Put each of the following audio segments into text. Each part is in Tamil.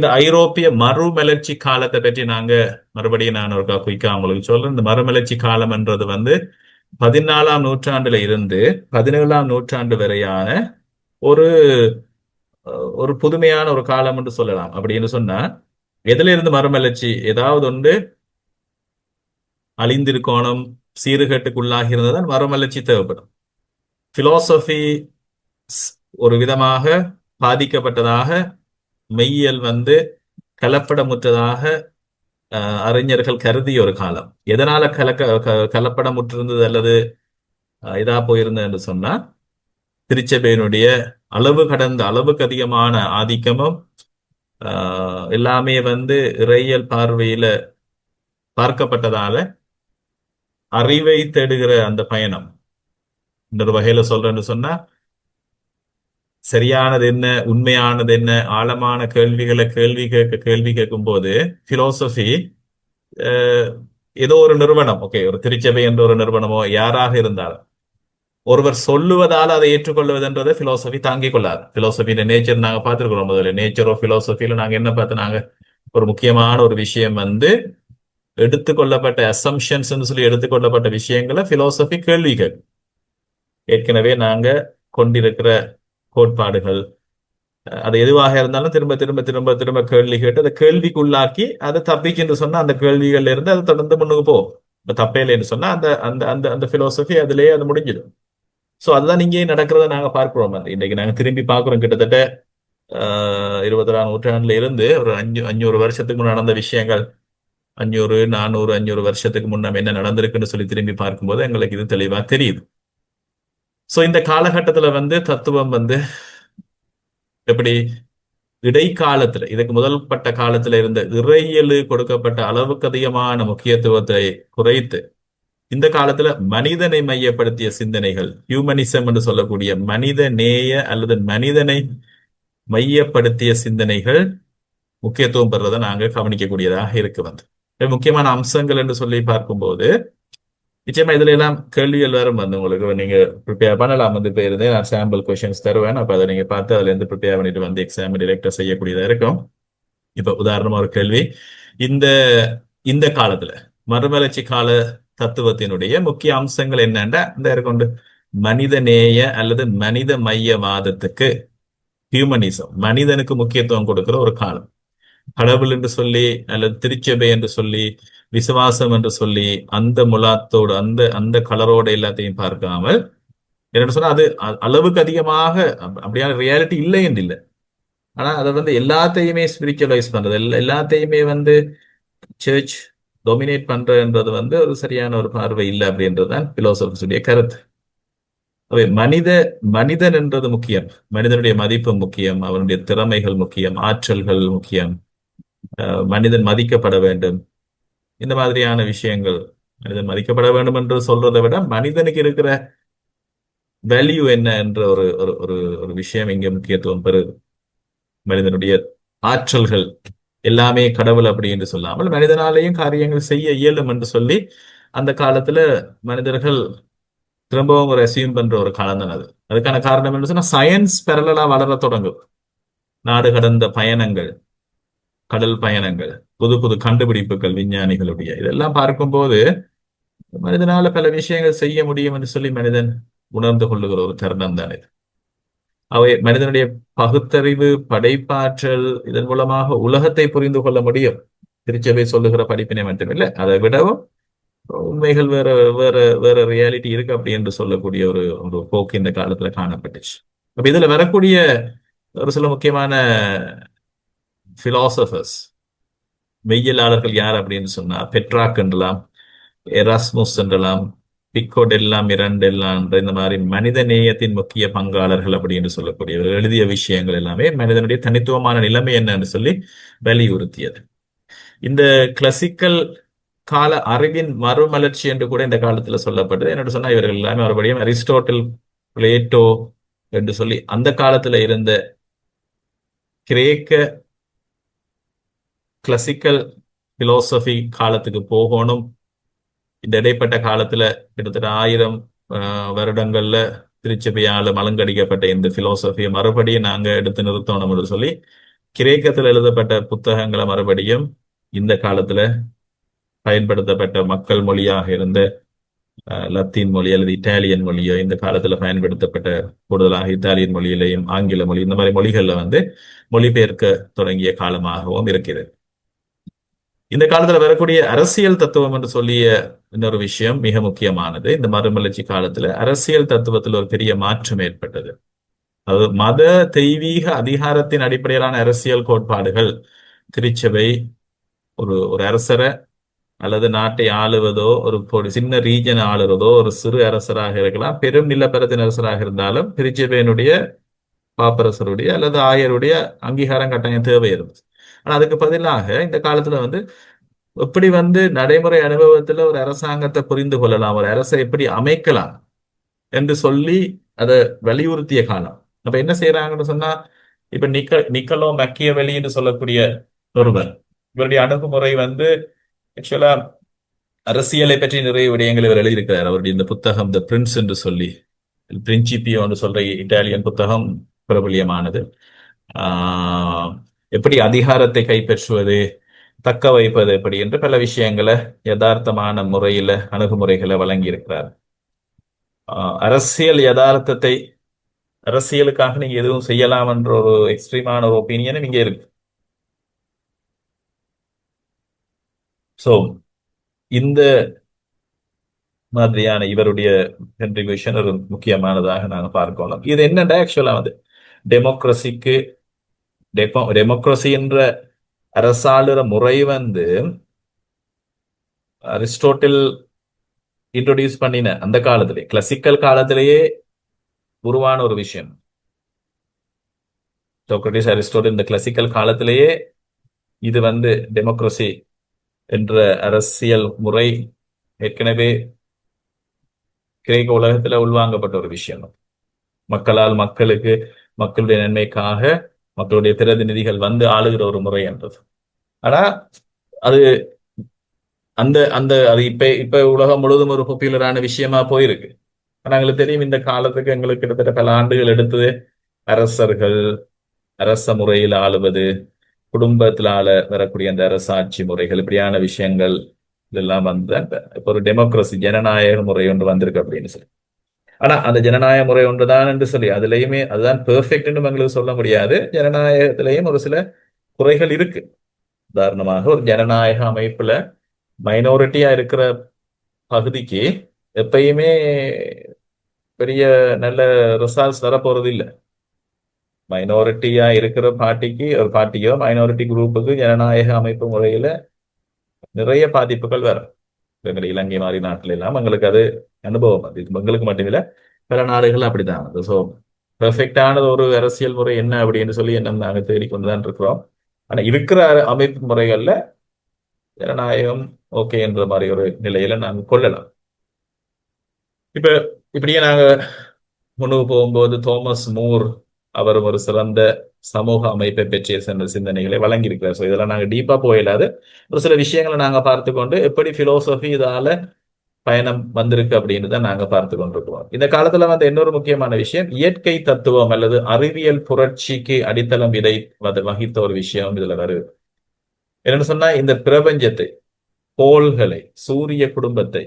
இந்த ஐரோப்பிய மறுமலர்ச்சி காலத்தை பற்றி நாங்க மறுபடியும் நான் ஒரு குயிக்கா உங்களுக்கு சொல்றேன். இந்த மறுமலர்ச்சி காலம் என்றது 14ஆம் நூற்றாண்டுல இருந்து 17ஆம் நூற்றாண்டு வரையான ஒரு ஒரு புதுமையான ஒரு காலம் என்று சொல்லலாம். அப்படின்னு சொன்னா எதுல இருந்து மறுமலர்ச்சி ஏதாவது ஒன்று அழிந்திருக்கோணம் சீர்கேட்டுக்குள்ளாகி இருந்ததான் மறுமலர்ச்சி தேவைப்படும். பிலோசபி ஒரு விதமாக பாதிக்கப்பட்டதாக, மெய்யியல் கலப்படமுற்றதாக அறிஞர்கள் கருதிய ஒரு காலம். எதனால கலப்படமுற்றிருந்தது அல்லது இதா போயிருந்தது என்று சொன்னா, திருச்சபையினுடைய அளவு கடந்த அளவுக்கு அதிகமான ஆதிக்கமும் எல்லாமே இறையியல் பார்வையில பார்க்கப்பட்டதால அறிவை தேடுகிற அந்த பயணம் இன்னொரு வகையில சொல்றேன்னு சொன்னா, சரியானது என்ன, உண்மையானது என்ன, ஆழமான கேள்விகளை கேள்வி கேட்கும் போது பிலோசபி ஏதோ ஒரு நிறுவனம், ஓகே, ஒரு திருச்சபை என்ற ஒரு நிறுவனமோ யாராக இருந்தாலும் ஒருவர் சொல்லுவதால் அதை ஏற்றுக்கொள்வதுன்றதை பிலோசபி தாங்கிக் கொள்ளாது. பிலோசபியில நேச்சர் நாங்க பார்த்திருக்கிறோம். முதல்ல நேச்சர் ஆஃப் பிலோசபியில நாங்க என்ன நாங்க ஒரு முக்கியமான ஒரு விஷயம் எடுத்துக்கொள்ளப்பட்ட அசம்ஷன்ஸ் சொல்லி எடுத்துக்கொள்ளப்பட்ட விஷயங்களை பிலோசபி கேள்வி கேட்கும். ஏற்கனவே நாங்க கொண்டிருக்கிற கோட்பாடுகள் அது எதுவாக இருந்தாலும் திரும்ப திரும்ப திரும்ப திரும்ப கேள்வி கேட்டு அதை கேள்விக்குள்ளாக்கி அதை தப்பிச்சுன்னு சொன்னா அந்த கேள்விகள்ல இருந்து அது தொடர்ந்து முன்னுக்கு போகும். தப்பேலைன்னு சொன்னா அந்த அந்த அந்த அந்த பிலோசபி அதுலயே அது முடிஞ்சிடும். ஸோ அதுதான் இங்கே நடக்கிறத நாங்க பார்க்கிறோம். இன்னைக்கு நாங்க திரும்பி பார்க்கிறோம். கிட்டத்தட்ட 20ஆம் நூற்றாண்டுல இருந்து ஒரு 500 வருஷத்துக்கு முன்ன நடந்த விஷயங்கள், 500 400 500 வருஷத்துக்கு முன்ன என்ன நடந்திருக்குன்னு சொல்லி திரும்பி பார்க்கும்போது எங்களுக்கு இது தெளிவா தெரியுது. ஸோ இந்த காலகட்டத்துல தத்துவம் எப்படி இடைக்காலத்துல, இதுக்கு முதல்பட்ட காலத்துல இருந்த இறையியலு கொடுக்கப்பட்ட அளவுக்கு அதிகமான முக்கியத்துவத்தை குறைத்து இந்த காலத்துல மனிதனை மையப்படுத்திய சிந்தனைகள், ஹியூமனிசம் என்று சொல்லக்கூடிய மனித நேய அல்லது மனிதனை மையப்படுத்திய சிந்தனைகள் முக்கியத்துவம் பெறுறதை நாங்க கவனிக்கக்கூடியதாக இருக்கு. முக்கியமான அம்சங்கள் என்று சொல்லி பார்க்கும்போது நிச்சயமா இதுல எல்லாம் கேள்விகள் வேறும் உங்களுக்கு நீங்க ப்ரிப்பேர் பண்ணலாம். போயிருந்தேன் நான் சாம்பிள் கொஸ்டின்ஸ் தருவேன். அப்ப அதை நீங்க பார்த்து அதுல இருந்து ப்ரிப்பேர் பண்ணிட்டு எக்ஸாம் டிரெக்டா செய்யக்கூடியதா இருக்கும். இப்ப உதாரணமா ஒரு கேள்வி, இந்த இந்த காலத்துல மறுமலர்ச்சி கால தத்துவத்தினுடைய முக்கிய அம்சங்கள் என்னன்னா இந்த கொண்டு மனித நேய அல்லது மனித மையவாதத்துக்கு, ஹியூமனிசம், மனிதனுக்கு முக்கியத்துவம் கொடுக்கிற ஒரு காலம். கடவுள் என்று சொல்லி அல்லது திருச்சபை என்று சொல்லி விசுவாசம் என்று சொல்லி அந்த முலாத்தோடு அந்த அந்த கலரோட எல்லாத்தையும் பார்க்காமல் என்னன்னு சொன்னா அது அளவுக்கு அதிகமாக அப்படியான ரியாலிட்டி இல்லை என்று இல்லை. ஆனா அதை எல்லாத்தையுமே ஸ்பிரிச்சுவலைஸ் பண்றது, எல்லாத்தையுமே சர்ச் டொமினேட் பண்றதுன்றது ஒரு சரியான ஒரு பார்வை இல்லை அப்படின்றதுதான் பிலோசபிஸுடைய கருத்து. அவை மனிதன் என்றது முக்கியம், மனிதனுடைய மதிப்பு முக்கியம், அவனுடைய திறமைகள் முக்கியம், ஆற்றல்கள் முக்கியம், மனிதன் மதிக்கப்பட வேண்டும். இந்த மாதிரியான விஷயங்கள், மனிதன் மதிக்கப்பட வேண்டும் என்று சொல்றதை விட மனிதனுக்கு இருக்கிற வேல்யூ என்ன என்ற ஒரு ஒரு ஒரு விஷயம் இங்கே முக்கியத்துவம் பெறுது. மனிதனுடைய ஆற்றல்கள் எல்லாமே கடவுள் அப்படி என்று சொல்லாமல் மனிதனாலேயும் காரியங்கள் செய்ய இயலும் என்று சொல்லி அந்த காலத்துல மனிதர்கள் திரும்பவும் ஒரு அசியூம் பண்ற ஒரு காலம் தான் அது. அதுக்கான காரணம் என்ன சொன்னா, சயின்ஸ் பேரலா வளர தொடங்கும். நாடு கடந்த பயணங்கள், கடல் பயணங்கள், புது புது கண்டுபிடிப்புகள் விஞ்ஞானிகளுடைய, இதெல்லாம் பார்க்கும்போது மனிதனால பல விஷயங்கள் செய்ய முடியும் என்று சொல்லி மனிதன் உணர்ந்து கொள்ளுகிற ஒரு தருணம் தான் இது. அவை மனிதனுடைய பகுத்தறிவு, படைப்பாற்றல், இதன் மூலமாக உலகத்தை புரிந்து கொள்ள முடியும். திருச்சபை சொல்லுகிற படிப்பினை மட்டுமில்லை, அதை விடவும் உண்மைகள் வேற வேற வேற ரியாலிட்டி இருக்கு அப்படி என்று சொல்லக்கூடிய ஒரு ஒரு போக்கு இந்த காலத்துல காணப்பட்டுச்சு. அப்ப இதுல வரக்கூடிய ஒரு சில முக்கியமான பிலாசபர்ஸ், மெய்யியலாளர்கள் யார் அப்படின்னு சொன்னா, பெட்ராக் என்றலாம், எராஸ்முஸ் என்றலாம், பிக்கோடெல்லாம், இரண்டெல்லாம், இந்த மாதிரி மனித நேயத்தின் முக்கிய பங்காளர்கள் அப்படின்னு சொல்லக்கூடிய எழுதிய விஷயங்கள் எல்லாமே மனிதனுடைய தனித்துவமான நிலைமை என்னன்னு சொல்லி வலியுறுத்தியது. இந்த கிளாசிக்கல் கால அறிவின் மறுமலர்ச்சி என்று கூட இந்த காலத்துல சொல்லப்படுது. என்னோட சொன்னா இவர்கள் எல்லாமே மறுபடியும் அரிஸ்டோட்டில், பிளேட்டோ என்று சொல்லி அந்த காலத்துல இருந்த கிரேக்க கிளாசிக்கல் பிலோசபி காலத்துக்கு போகணும். இந்த இடைப்பட்ட காலத்துல கிட்டத்தட்ட 1000 வருடங்கள்ல திருச்சபையால மலங்கடிக்கப்பட்ட இந்த பிலோசபியை மறுபடியும் நாங்க எடுத்து நிறுத்தணும் என்று சொல்லி கிரேக்கத்தில் எழுதப்பட்ட புத்தகங்களை மறுபடியும் இந்த காலத்துல பயன்படுத்தப்பட்ட மக்கள் மொழியாக இருந்த லத்தீன் மொழி அல்லது இத்தாலியன் மொழியோ இந்த காலத்துல பயன்படுத்தப்பட்ட கூடுதலாக இத்தாலியன் மொழியிலையும் ஆங்கில மொழி இந்த மாதிரி மொழிகள்ல மொழிபெயர்க்க தொடங்கிய காலமாகவும் இருக்கிறது. இந்த காலத்துல வரக்கூடிய அரசியல் தத்துவம் என்று சொல்லிய இன்னொரு விஷயம் மிக முக்கியமானது. இந்த மறுமலர்ச்சி காலத்துல அரசியல் தத்துவத்தில் ஒரு பெரிய மாற்றம் ஏற்பட்டது. அது மத தெய்வீக அதிகாரத்தின் அடிப்படையிலான அரசியல் கோட்பாடுகள் திருச்சபை ஒரு ஒரு அரசரை அல்லது நாட்டை ஆளுவதோ ஒரு சின்ன ரீஜன் ஆளுறதோ ஒரு சிறு அரசராக இருக்கலாம், பெரும் நிலப்பரத்தின் அரசராக இருந்தாலும் திருச்சபையினுடைய பாப்பரசருடைய அல்லது ஆயருடைய அங்கீகாரம் கட்டாயம் தேவை இருந்துச்சு. ஆனா அதுக்கு பதிலாக இந்த காலத்துல எப்படி நடைமுறை அனுபவத்துல ஒரு அரசாங்கத்தை புரிந்து கொள்ளலாம், ஒரு அரசை எப்படி அமைக்கலாம் என்று சொல்லி அதை வலியுறுத்திய காலம். அப்ப என்ன செய்யறாங்கன்னு சொன்னா, இப்ப நிக்கலோ மக்கியவெளி என்று சொல்லக்கூடிய ஒருவர், இவருடைய அணுகுமுறை ஆக்சுவலா அரசியலை பற்றி நிறைய விடயங்கள் இவர் எழுதியிருக்கிறார். அவருடைய இந்த புத்தகம் த பிரின்ஸ் என்று சொல்லி, பிரின்சிபியோ என்று சொல்ற இட்டாலியன் புத்தகம் பிரபல்யமானது. எப்படி அதிகாரத்தை கைப்பற்றுவது, தக்க வைப்பது எப்படி என்று பல விஷயங்களை யதார்த்தமான முறையில அணுகுமுறைகளை வழங்கி இருக்கிறார். அரசியல் யதார்த்தத்தை, அரசியலுக்காக நீங்க எதுவும் செய்யலாம் என்ற ஒரு எக்ஸ்ட்ரீமான ஒரு ஒப்பீனியனும் இங்க இருக்கு. சோ இந்த மாதிரியான இவருடைய கன்ட்ரிபியூஷன் ஒரு முக்கியமானதாக நாங்க பார்க்கலாம். இது என்னடா ஆக்சுவலா டெமோக்ரஸிக்கு டெமோக்ரஸி என்ற அரசாளுற முறை அரிஸ்டோட்டில் இன்ட்ரோடியூஸ் பண்ணின அந்த காலத்திலே, கிளாசிக்கல் காலத்திலேயே உருவான ஒரு விஷயம். சோக்ரட்டிஸ் அரிஸ்டோட்டில் இந்த கிளாசிக்கல் காலத்திலேயே இது டெமோக்ரஸி என்ற அரசியல் முறை ஏற்கனவே கிரேக்க உலகத்துல உள்வாங்கப்பட்ட ஒரு விஷயம். மக்களால் மக்களுக்கு, மக்களுடைய நன்மைக்காக மக்களுடைய பிரதிநிதிகள் ஆளுகிற ஒரு முறை என்றது. ஆனா அது அந்த அந்த அது இப்ப உலகம் முழுவதும் ஒரு பாப்புலரான விஷயமா போயிருக்கு. ஆனா எங்களுக்கு தெரியும், இந்த காலத்துக்கு எங்களுக்கு கிட்டத்தட்ட பல ஆண்டுகள் எடுத்தது அரசர்கள், அரச முறையில் ஆளுவது, குடும்பத்தினால வரக்கூடிய அந்த அரசாட்சி முறைகள், இப்படியான விஷயங்கள் இதெல்லாம் இப்ப ஒரு டெமோக்ரஸி ஜனநாயக முறை ஒன்று வந்திருக்கு அப்படின்னு சொல்லி. ஆனா அந்த ஜனநாயக முறை ஒன்றுதான் என்று சொல்லி அதுலயுமே அதுதான் பெர்ஃபெக்ட்னு எங்களுக்கு சொல்ல முடியாது. ஜனநாயகத்திலையும் ஒரு சில குறைகள் இருக்கு. உதாரணமாக ஒரு ஜனநாயக அமைப்புல மைனாரிட்டியா இருக்கிற பகுதிக்கு எப்பயுமே பெரிய நல்ல ரிசல்ட்ஸ் வரப்போறது இல்லை. மைனாரிட்டியா இருக்கிற பார்ட்டியோ மைனாரிட்டி குரூப்புக்கு ஜனநாயக அமைப்பு முறையில நிறைய பாதிப்புகள் வரும். எங்களை இலங்கை மாதிரி நாட்டில எல்லாம் எங்களுக்கு அது அனுபவம். அது எங்களுக்கு மட்டுமில்ல, பல நாடுகள் அப்படிதான். ஸோ பெர்ஃபெக்டானது ஒரு அரசியல் முறை என்ன அப்படின்னு சொல்லி என்ன நாங்கள் தேடிக்கொண்டுதான் இருக்கிறோம். ஆனா இருக்கிற அமைப்பு முறைகள்ல ஜனநாயகம் ஓகே என்ற மாதிரி ஒரு நிலையில நாங்கள் கொள்ளலாம். இப்படியே நாங்க முன்னுக்கு போகும்போது தோமஸ் மூர் அவர் ஒரு சிறந்த சமூக அமைப்பை பற்றிய சிந்தனைகளை வழங்கியிருக்கிறார். ஸோ இதெல்லாம் நாங்கள் டீப்பா போயிடாது, ஒரு சில விஷயங்களை நாங்க பார்த்து கொண்டு எப்படி பிலோசபி இதால பயணம் வந்திருக்கு அப்படின்னு தான் நாங்க பார்த்து கொண்டிருக்கிறோம். இந்த காலத்துல இன்னொரு முக்கியமான விஷயம், இயற்கை தத்துவம் அல்லது அறிவியல் புரட்சிக்கு அடித்தளம் வகித்த ஒரு விஷயம் இதுல வருது. என்னன்னு சொன்னா, இந்த பிரபஞ்சத்தை, கோள்களை, சூரிய குடும்பத்தை,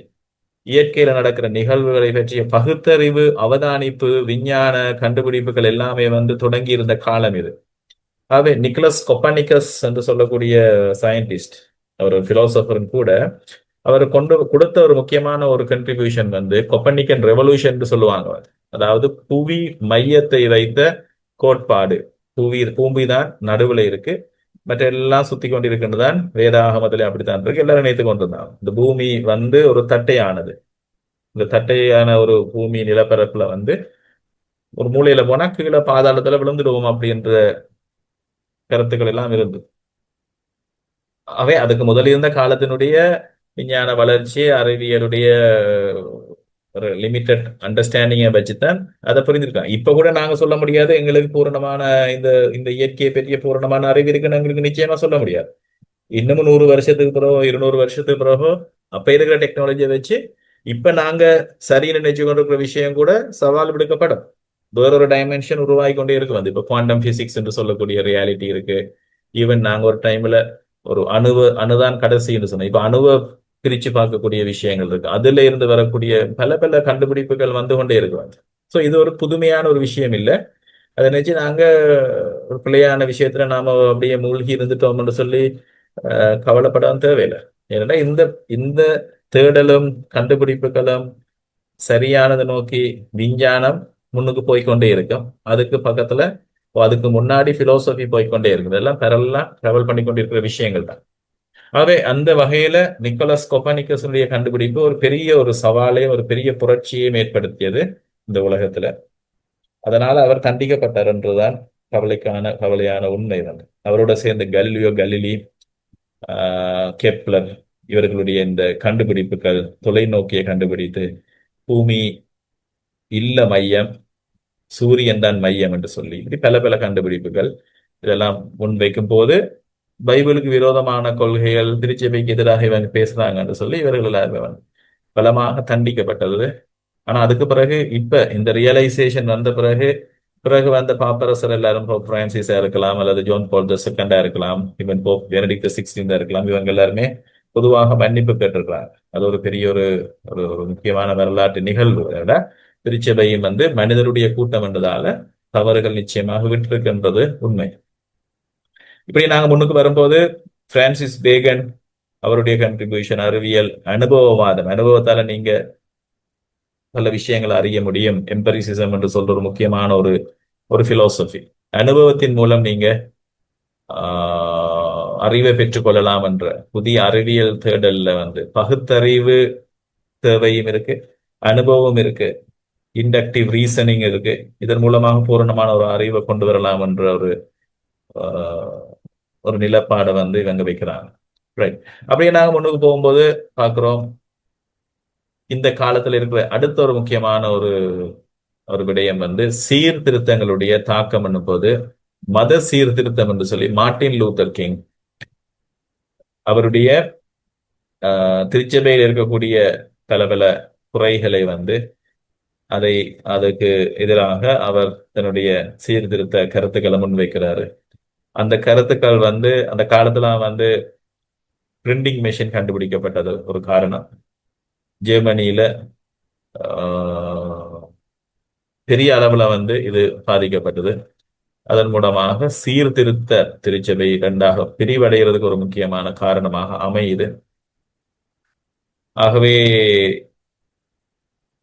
இயற்கையில நடக்கிற நிகழ்வுகளை பற்றிய பகுத்தறிவு, அவதானிப்பு, விஞ்ஞான கண்டுபிடிப்புகள் எல்லாமே தொடங்கி இருந்த காலம் இது. ஆகவே நிக்கலஸ் கொப்பர்னிக்கஸ் என்று சொல்லக்கூடிய சயின்டிஸ்ட், அவர் ஒரு பிலோசபரும் கூட, அவர் கொடுத்த ஒரு முக்கியமான ஒரு கன்ட்ரிபியூஷன் கொப்பர்னிக்கன் ரெவல்யூஷன் சொல்லுவாங்க. அதாவது புவி மையத்தை வைத்த கோட்பாடு. பூமிதான் நடுவுல இருக்கு, மற்ற எல்லாம் சுத்தி கொண்டிருக்கின்றதான் வேதாகமத்திலே அப்படித்தான் இருக்கு, எல்லாரும் நினைத்து கொண்டிருந்தாங்க. இந்த பூமி ஒரு தட்டையானது. இந்த தட்டையான ஒரு பூமி நிலப்பரப்புல ஒரு மூலையில போனா கீழே பாதாளத்துல விழுந்துடுவோம் அப்படின்ற கருத்துக்கள் எல்லாம் இருந்து. அவை அதுக்கு முதல் இருந்த காலத்தினுடைய விஞ்ஞான வளர்ச்சி, அறிவியலுடைய ஒரு லிமிட்டட் அண்டர்ஸ்டாண்டிங்கை வச்சுதான் அதை புரிஞ்சிருக்காங்க. இப்ப கூட நாங்க சொல்ல முடியாது எங்களுக்கு பூரணமான இந்த இந்த இயற்கையை பற்றிய பூரணமான அறிவு இருக்குன்னு எங்களுக்கு நிச்சயமா சொல்ல முடியாது. இன்னமும் 100 வருஷத்துக்கு பிறகு, 200 வருஷத்துக்கு பிறகு அப்ப இருக்கிற டெக்னாலஜியை வச்சு இப்ப நாங்க சரின்னு நினைச்சு கொண்டிருக்கிற விஷயம் கூட சவால் விடுக்கப்படும். வேறொரு டைமென்ஷன் உருவாகி கொண்டே இருக்கு. வந்து இப்போ குவாண்டம் பிசிக்ஸ் என்று சொல்லக்கூடிய ரியாலிட்டி இருக்கு. ஈவன் நாங்க ஒரு டைம்ல ஒரு அணுதான் கடைசின்னு சொன்னோம். இப்ப அணுவை பிரிச்சு பார்க்கக்கூடிய விஷயங்கள் இருக்கு. அதுல இருந்து வரக்கூடிய பல பல கண்டுபிடிப்புகள் வந்து கொண்டே இருக்கு. ஸோ இது ஒரு புதுமையான ஒரு விஷயம் இல்லை. அதை நினைச்சு நாங்க ஒரு பிள்ளையான விஷயத்துல நாம அப்படியே மூழ்கி இருந்துட்டோம்னு சொல்லி கவலைப்படாம தேவையில்லை. ஏன்னா இந்த இந்த தேடலும் கண்டுபிடிப்புகளும் சரியானதை நோக்கி விஞ்ஞானம் முன்னுக்கு போய்க்கொண்டே இருக்கும். அதுக்கு பக்கத்துல அதுக்கு முன்னாடி பிலோசபி போய்க்கொண்டே இருக்குது. எல்லாம் பெரலாம் டிராவல் பண்ணி கொண்டிருக்கிற விஷயங்கள் தான். ஆகவே அந்த வகையில நிக்கோலஸ் கொப்பர்னிக்கஸுடைய கண்டுபிடிப்பு ஒரு பெரிய ஒரு சவாலையும் ஒரு பெரிய புரட்சியையும் ஏற்படுத்தியது இந்த உலகத்துல. அதனால அவர் தண்டிக்கப்பட்டார் என்றுதான் கவலையான உண்மை வந்து. அவரோட சேர்ந்த கலிலியோ கலிலி, கெப்லர் இவர்களுடைய இந்த கண்டுபிடிப்புகள் தொலைநோக்கியை கண்டுபிடித்து பூமி இல்ல மையம், சூரியன் தான் மையம் என்று சொல்லி இப்படி பல பல கண்டுபிடிப்புகள் இதெல்லாம் முன்வைக்கும் போது பைபிளுக்கு விரோதமான கொள்கைகள் திருச்சபைக்கு எதிராக இவங்க பேசுறாங்கன்னு சொல்லி இவர்கள் எல்லாருமே வந்து பலமாக தண்டிக்கப்பட்டது. ஆனா அதுக்கு பிறகு இப்ப இந்த ரியலைசேஷன் வந்த பிறகு பிறகு வந்த பாப்பரசர் எல்லாரும் போப் பிரான்சிஸா இருக்கலாம், அல்லது ஜோன் பால் த செகண்டா இருக்கலாம், இவன் போப் பெனடிக்ட் 16 இருக்கலாம், இவங்க எல்லாருமே பொதுவாக மன்னிப்பு கேட்டிருக்கிறாங்க. அது ஒரு பெரிய ஒரு ஒரு முக்கியமான வரலாற்று நிகழ்வு. விட திருச்சபையும் வந்து மனிதருடைய கூட்டம் என்றதால தவறுகள் நிச்சயமாக விட்டிருக்கின்றது உண்மை. இப்படி நாங்க முன்னுக்கு வரும்போது பிரான்சிஸ் பேகன் அவருடைய கண்ட்ரிபியூஷன் அறிவியல் அனுபவவாதம், அனுபவத்தால நீங்க பல விஷயங்களை அறிய முடியும். எம்பரிசிசம் என்று சொல்ற ஒரு முக்கியமான ஒரு ஒரு பிலோசபி. அனுபவத்தின் மூலம் நீங்க அறிவை பெற்றுக்கொள்ளலாம் என்ற புதிய அறிவியல் தேடல்ல வந்து பகுத்தறிவு தேவையும் இருக்கு, அனுபவம் இருக்கு, இண்டக்டிவ் ரீசனிங் இருக்கு. இதன் மூலமாக பூரணமான ஒரு அறிவை கொண்டு வரலாம் என்ற ஒரு நிலப்பாடை வந்து இவங்க வைக்கிறாங்க. ரைட். அப்படியே நாங்க முன்னுக்கு போகும்போது பார்க்கிறோம், இந்த காலத்துல இருக்கிற அடுத்த ஒரு முக்கியமான ஒரு ஒரு விடயம் வந்து சீர்திருத்தங்களுடைய தாக்கம் என்னும் போது மத சீர்திருத்தம் என்று சொல்லி மார்ட்டின் லூத்தர் கிங் அவருடைய திருச்சபையில் இருக்கக்கூடிய பல பல குறைகளை வந்து அதுக்கு எதிராக அவர் தன்னுடைய சீர்திருத்த கருத்துக்களை முன்வைக்கிறாரு. அந்த கருத்துக்கள் வந்து அந்த காலத்துல வந்து பிரிண்டிங் மெஷின் கண்டுபிடிக்கப்பட்டது ஒரு காரணம். ஜெர்மனியில பெரிய அளவுல வந்து இது பாதிக்கப்பட்டது. அதன் மூலமாக சீர்திருத்த திருச்சபை இரண்டாக பிரிவடைகிறதுக்கு ஒரு முக்கியமான காரணமாக அமையுது. ஆகவே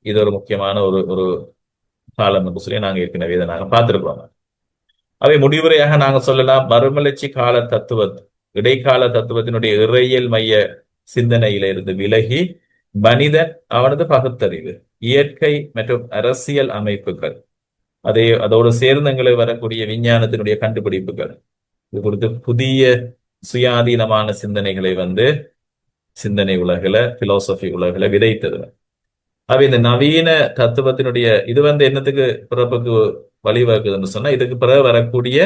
இது ஒரு முக்கியமான ஒரு ஒரு காலம் என்று சொல்லி நாங்க ஏற்கனவே இதை நாங்க பார்த்திருக்கிறோம். அவை முடிவுரையாக நாங்க சொல்லலாம், மறுமலர்ச்சி கால தத்துவ இடைக்கால தத்துவத்தினுடைய இறையியல் மைய சிந்தனையில இருந்து விலகி மனிதன் அவனது பகுத்தறிவு, இயற்கை மற்றும் அரசியல் அமைப்புகள், அதோடு சேர்ந்தங்களை வரக்கூடிய விஞ்ஞானத்தினுடைய கண்டுபிடிப்புகள் இது குறித்து புதிய சுயாதீனமான சிந்தனைகளை வந்து சிந்தனை உலகில பிலோசபி உலகில விதைத்தது. அவை இந்த நவீன தத்துவத்தினுடைய இது வந்து என்னத்துக்கு பிறப்புக்கு வழிவகுக்குதுன்னு சொன்னா, இதுக்கு பிறகு வரக்கூடிய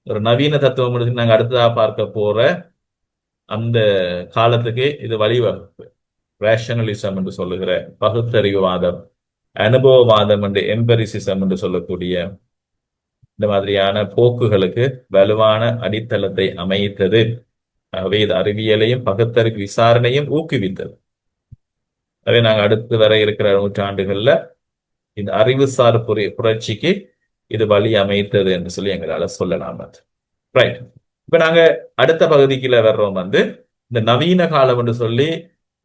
ஒரு நவீன தத்துவம் நாங்க அடுத்ததா பார்க்க போற அந்த காலத்துக்கு இது வழிவகுப்பு. ரேஷனலிசம் என்று சொல்லுகிற பகுத்தறிவுவாதம், அனுபவவாதம் என்று எம்பரிசிசம் என்று சொல்லக்கூடிய இந்த மாதிரியான போக்குகளுக்கு வலுவான அடித்தளத்தை அமைத்தது. ஆகவே இது அறிவியலையும் பகுத்தறிவு விசாரணையும் ஊக்குவித்தது. அதே நாங்கள் அடுத்து வர இருக்கிற நூற்றாண்டுகள்ல இந்த அறிவுசார் புரட்சிக்கு இது வழி அமைத்தது என்று சொல்லி எங்களால சொல்லலாம். ரைட். இப்ப நாங்க அடுத்த பகுதிக்குள்ள வர்றோம் வந்து இந்த நவீன காலம் என்று சொல்லி,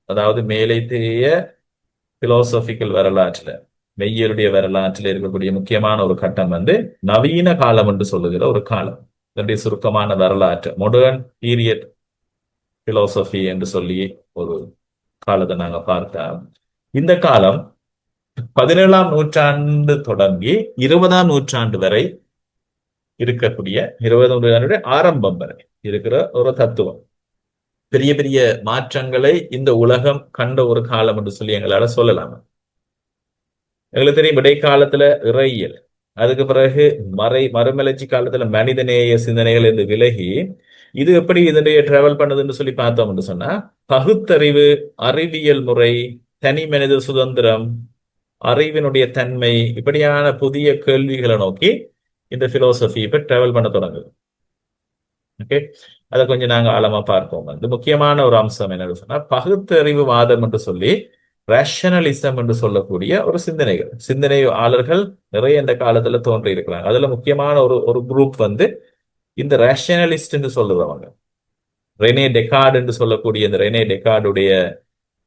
அதாவது மேலைத்தேய பிலோசபிக்கல் வரலாற்றுல மெய்யலுடைய வரலாற்றில் இருக்கக்கூடிய முக்கியமான ஒரு கட்டம் வந்து நவீன காலம் என்று சொல்லுகிற ஒரு காலம். இதனுடைய சுருக்கமான வரலாற்று மாடர்ன் பீரியட் பிலோசபி என்று சொல்லி ஒரு காலத்தை நாங்க பார்த்தோம். இந்த காலம் 17ஆம் நூற்றாண்டு தொடங்கி 20ஆம் நூற்றாண்டு வரை இருக்கக்கூடிய 20ஆம் நூற்றாண்டுடைய ஆரம்பம் வரை இருக்கிற ஒரு தத்துவம். பெரிய பெரிய மாற்றங்களை இந்த உலகம் கண்ட ஒரு காலம் என்று சொல்லி எங்களால சொல்லலாம். எங்களுக்கு தெரியும் இடைக்காலத்துல இறையியல், அதுக்கு பிறகு மறுமலர்ச்சி காலத்துல மனிதநேய சிந்தனைகள் இருந்து விலகி இது எப்படி இதனுடைய டிராவல் பண்ணுதுன்னு சொல்லி பார்த்தோம்னு சொன்னா, பகுத்தறிவு, அறிவியல் முறை, தனி மனித சுதந்திரம், அறிவினுடைய தன்மை, இப்படியான புதிய கேள்விகளை நோக்கி இந்த பிலோசபி இப்ப டிராவல் பண்ண தொடங்குது. ஓகே, அதை கொஞ்சம் நாங்க ஆழமா பார்ப்போம். வந்து முக்கியமான ஒரு அம்சம் என்னன்னு சொன்னா, பகுத்தறிவு வாதம் என்று சொல்லி ரேஷனலிசம் என்று சொல்லக்கூடிய ஒரு சிந்தனையாளர்கள் நிறைய இந்த காலத்துல தோன்றி இருக்கிறாங்க. அதுல முக்கியமான ஒரு ஒரு குரூப் வந்து இந்த ரேஷனலிஸ்ட் என்று சொல்லுறவங்க. ரெனே டெகார்ட் என்று சொல்லக்கூடிய இந்த ரெனே டெகார்டுடைய,